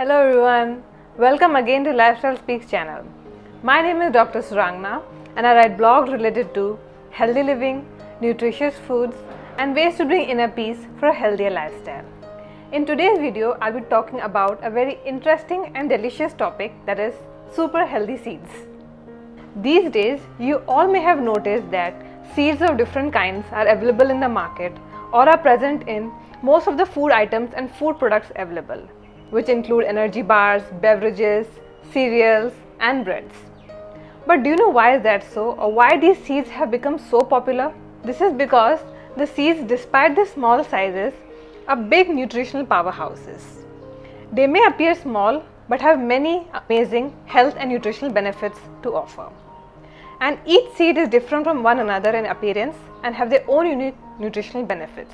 Hello everyone, welcome again to Lifestyle Speaks channel. My name is Dr. Surangna and I write blogs related to healthy living, nutritious foods and ways to bring inner peace for a healthier lifestyle. In today's video, I'll be talking about a very interesting and delicious topic, that is super healthy seeds. These days, you all may have noticed that seeds of different kinds are available in the market or are present in most of the food items and food products available, which include energy bars, beverages, cereals, and breads. But do you know why is that so, or why these seeds have become so popular? This is because the seeds, despite their small sizes, are big nutritional powerhouses. They may appear small, but have many amazing health and nutritional benefits to offer. And each seed is different from one another in appearance and have their own unique nutritional benefits.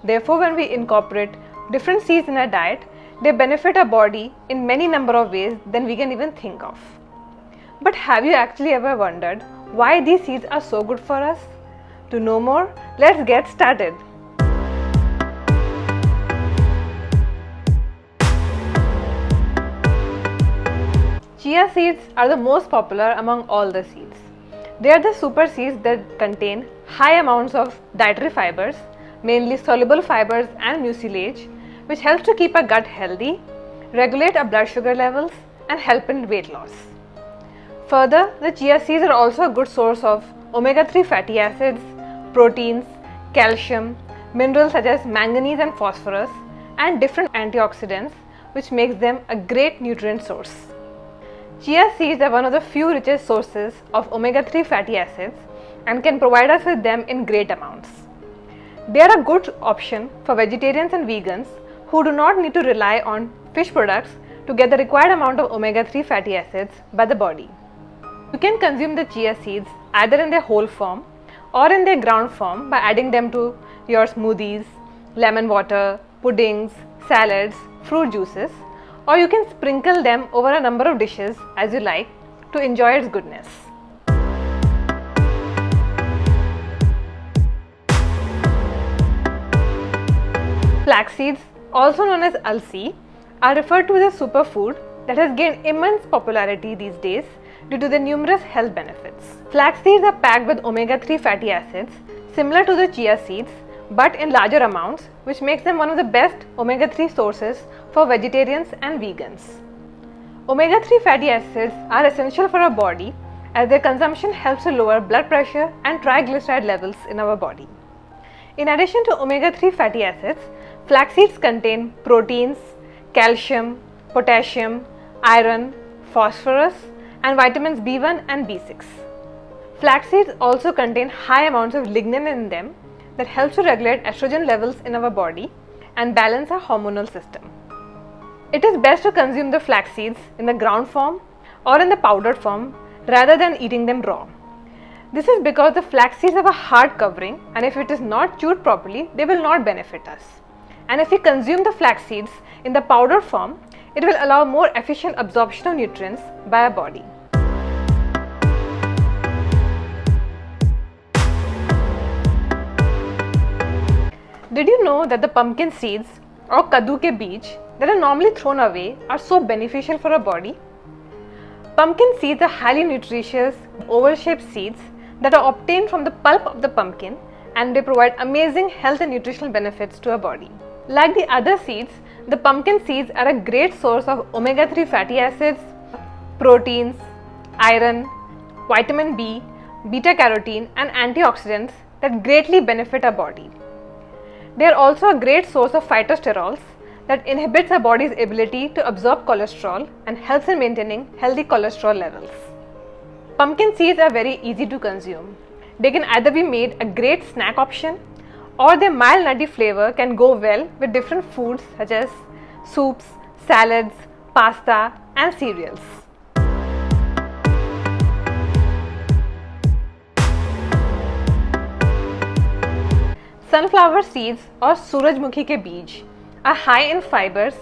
Therefore, when we incorporate different seeds in our diet, they benefit our body in many number of ways than we can even think of. But have you actually ever wondered why these seeds are so good for us? To know more, let's get started. Chia seeds are the most popular among all the seeds. They are the super seeds that contain high amounts of dietary fibers, mainly soluble fibers and mucilage, which helps to keep our gut healthy, regulate our blood sugar levels, and help in weight loss. Further, the chia seeds are also a good source of omega-3 fatty acids, proteins, calcium, minerals such as manganese and phosphorus, and different antioxidants, which makes them a great nutrient source. Chia seeds are one of the few richest sources of omega-3 fatty acids and can provide us with them in great amounts. They are a good option for vegetarians and vegans who do not need to rely on fish products to get the required amount of omega-3 fatty acids by the body. You can consume the chia seeds either in their whole form or in their ground form by adding them to your smoothies, lemon water, puddings, salads, fruit juices, or you can sprinkle them over a number of dishes as you like to enjoy its goodness. Flax seeds, also known as alsi, are referred to as a superfood that has gained immense popularity these days due to their numerous health benefits. Flax seeds are packed with omega-3 fatty acids similar to the chia seeds but in larger amounts, which makes them one of the best omega-3 sources for vegetarians and vegans. Omega-3 fatty acids are essential for our body as their consumption helps to lower blood pressure and triglyceride levels in our body. In addition to omega-3 fatty acids, flax seeds contain proteins, calcium, potassium, iron, phosphorus, and vitamins B1 and B6. Flax seeds also contain high amounts of lignin in them that helps to regulate estrogen levels in our body and balance our hormonal system. It is best to consume the flax seeds in the ground form or in the powdered form rather than eating them raw. This is because the flax seeds have a hard covering, and if it is not chewed properly, they will not benefit us. And if we consume the flax seeds in the powdered form, it will allow more efficient absorption of nutrients by our body. Did you know that the pumpkin seeds or kaddu ke beej that are normally thrown away are so beneficial for our body? Pumpkin seeds are highly nutritious, oval-shaped seeds that are obtained from the pulp of the pumpkin, and they provide amazing health and nutritional benefits to our body. Like the other seeds, the pumpkin seeds are a great source of omega-3 fatty acids, proteins, iron, vitamin B, beta-carotene, and antioxidants that greatly benefit our body. They are also a great source of phytosterols that inhibits our body's ability to absorb cholesterol and helps in maintaining healthy cholesterol levels. Pumpkin seeds are very easy to consume. They can either be made a great snack option, or their mild nutty flavor can go well with different foods such as soups, salads, pasta, and cereals. Sunflower seeds or Surajmukhi ke beej are high in fibers,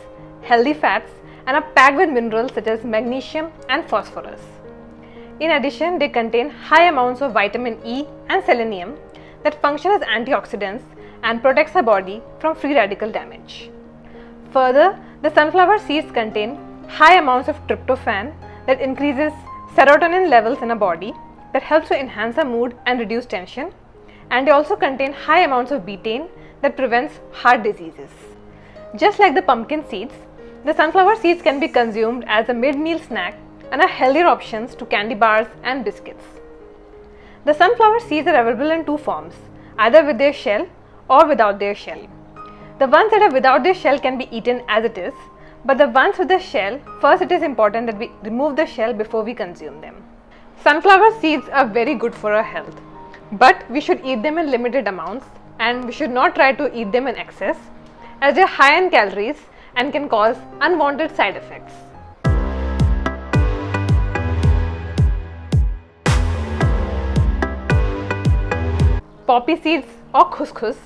healthy fats, and are packed with minerals such as magnesium and phosphorus. In addition, they contain high amounts of vitamin E and selenium that function as antioxidants and protects our body from free radical damage. Further, The sunflower seeds contain high amounts of tryptophan that increases serotonin levels in our body that helps to enhance our mood and reduce tension, and they also contain high amounts of betaine that prevents heart diseases. Just like the pumpkin seeds, the sunflower seeds can be consumed as a mid-meal snack and are healthier options to candy bars and biscuits. The sunflower seeds are available in two forms, either with their shell or without their shell. The ones that are without their shell can be eaten as it is, but the ones with the shell, first it is important that we remove the shell before we consume them. Sunflower seeds are very good for our health, but we should eat them in limited amounts and we should not try to eat them in excess, as they are high in calories and can cause unwanted side effects. Poppy seeds or couscous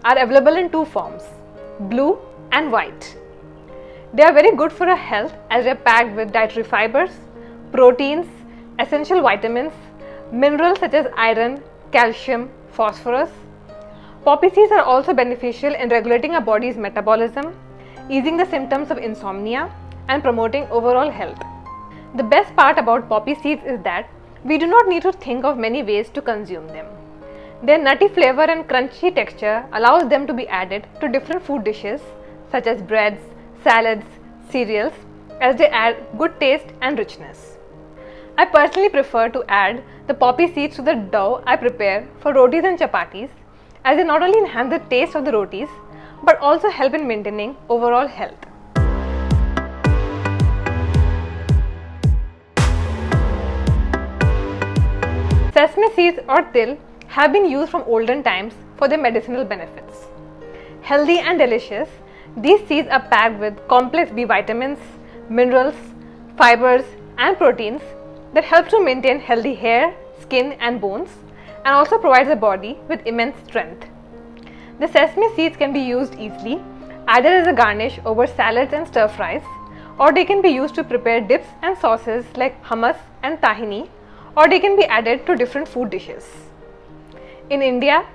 are available in two forms, blue and white. They are very good for our health as they are packed with dietary fibers, proteins, essential vitamins, minerals such as iron, calcium, phosphorus. Poppy seeds are also beneficial in regulating our body's metabolism, easing the symptoms of insomnia, and promoting overall health. The best part about poppy seeds is that we do not need to think of many ways to consume them. Their nutty flavor and crunchy texture allows them to be added to different food dishes such as breads, salads, cereals, as they add good taste and richness. I personally prefer to add the poppy seeds to the dough I prepare for rotis and chapatis, as they not only enhance the taste of the rotis but also help in maintaining overall health. Sesame seeds or til have been used from olden times for their medicinal benefits. Healthy and delicious, these seeds are packed with complex B vitamins, minerals, fibers and proteins that help to maintain healthy hair, skin and bones, and also provides the body with immense strength. The sesame seeds can be used easily either as a garnish over salads and stir fries, or they can be used to prepare dips and sauces like hummus and tahini, or they can be added to different food dishes. In India,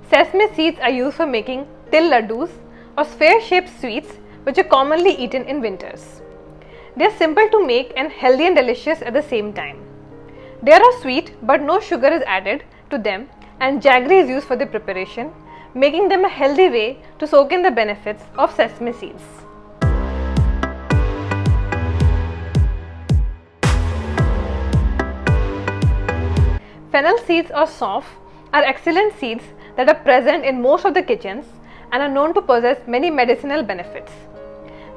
sesame seeds are used for making til laddus or sphere-shaped sweets which are commonly eaten in winters. They are simple to make and healthy and delicious at the same time. They are sweet but no sugar is added to them, and jaggery is used for their preparation, making them a healthy way to soak in the benefits of sesame seeds. Fennel seeds or saunf are excellent seeds that are present in most of the kitchens and are known to possess many medicinal benefits.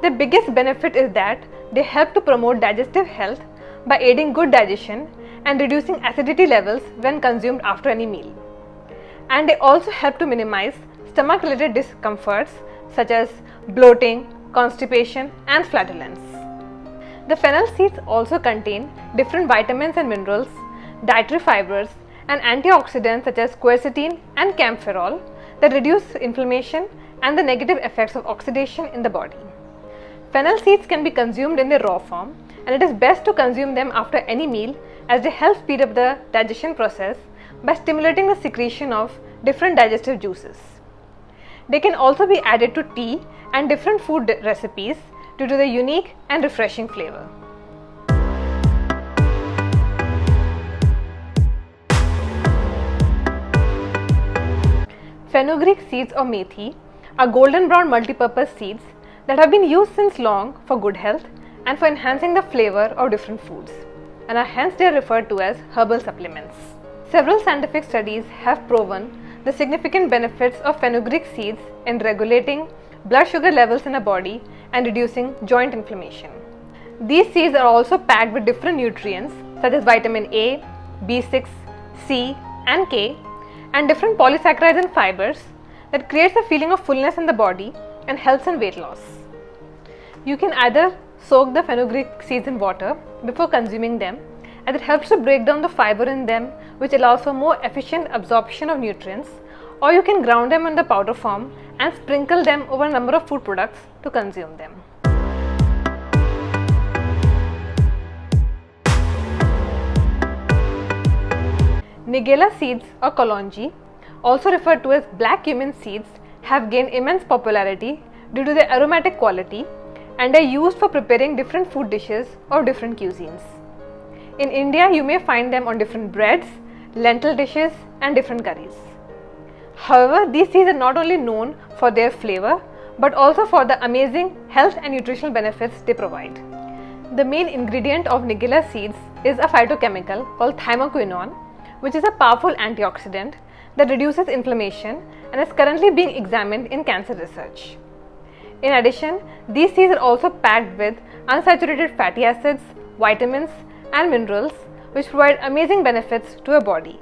The biggest benefit is that they help to promote digestive health by aiding good digestion and reducing acidity levels when consumed after any meal. And they also help to minimize stomach-related discomforts such as bloating, constipation, and flatulence. The fennel seeds also contain different vitamins and minerals, dietary fibers, and antioxidants such as quercetin and camphorol that reduce inflammation and the negative effects of oxidation in the body. Fennel seeds can be consumed in their raw form, and it is best to consume them after any meal as they help speed up the digestion process by stimulating the secretion of different digestive juices. They can also be added to tea and different food recipes due to their unique and refreshing flavor. Fenugreek seeds or methi are golden brown multi-purpose seeds that have been used since long for good health and for enhancing the flavor of different foods, and are hence they are referred to as herbal supplements. Several scientific studies have proven the significant benefits of fenugreek seeds in regulating blood sugar levels in a body and reducing joint inflammation. These seeds are also packed with different nutrients such as vitamin A, B6, C and K, and different polysaccharides and fibers that creates a feeling of fullness in the body and helps in weight loss. You can either soak the fenugreek seeds in water before consuming them, as it helps to break down the fiber in them, which allows for more efficient absorption of nutrients, or you can ground them in the powder form and sprinkle them over a number of food products to consume them. Nigella seeds or kalonji, also referred to as black cumin seeds, have gained immense popularity due to their aromatic quality and are used for preparing different food dishes or different cuisines. In India, you may find them on different breads, lentil dishes, and different curries. However, these seeds are not only known for their flavor, but also for the amazing health and nutritional benefits they provide. The main ingredient of Nigella seeds is a phytochemical called thymoquinone, which is a powerful antioxidant that reduces inflammation and is currently being examined in cancer research. In addition, these seeds are also packed with unsaturated fatty acids, vitamins, and minerals, which provide amazing benefits to our body.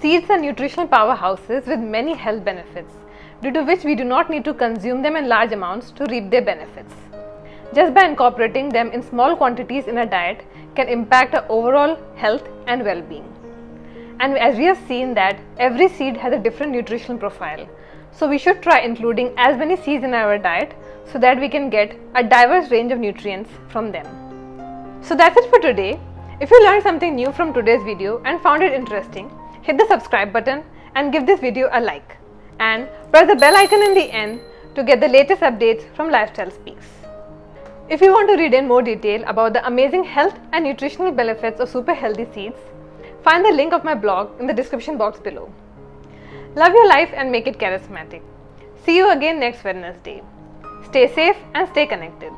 Seeds are nutritional powerhouses with many health benefits, due to which we do not need to consume them in large amounts to reap their benefits. Just by incorporating them in small quantities in a diet can impact our overall health and well-being. And as we have seen that every seed has a different nutritional profile, so we should try including as many seeds in our diet so that we can get a diverse range of nutrients from them. So that's it for today. If you learned something new from today's video and found it interesting, hit the subscribe button and give this video a like, and press the bell icon in the end to get the latest updates from Lifestyle Speaks. If you want to read in more detail about the amazing health and nutritional benefits of super healthy seeds, find the link of my blog in the description box below. Love your life and make it charismatic. See you again next Wednesday. Stay safe and stay connected.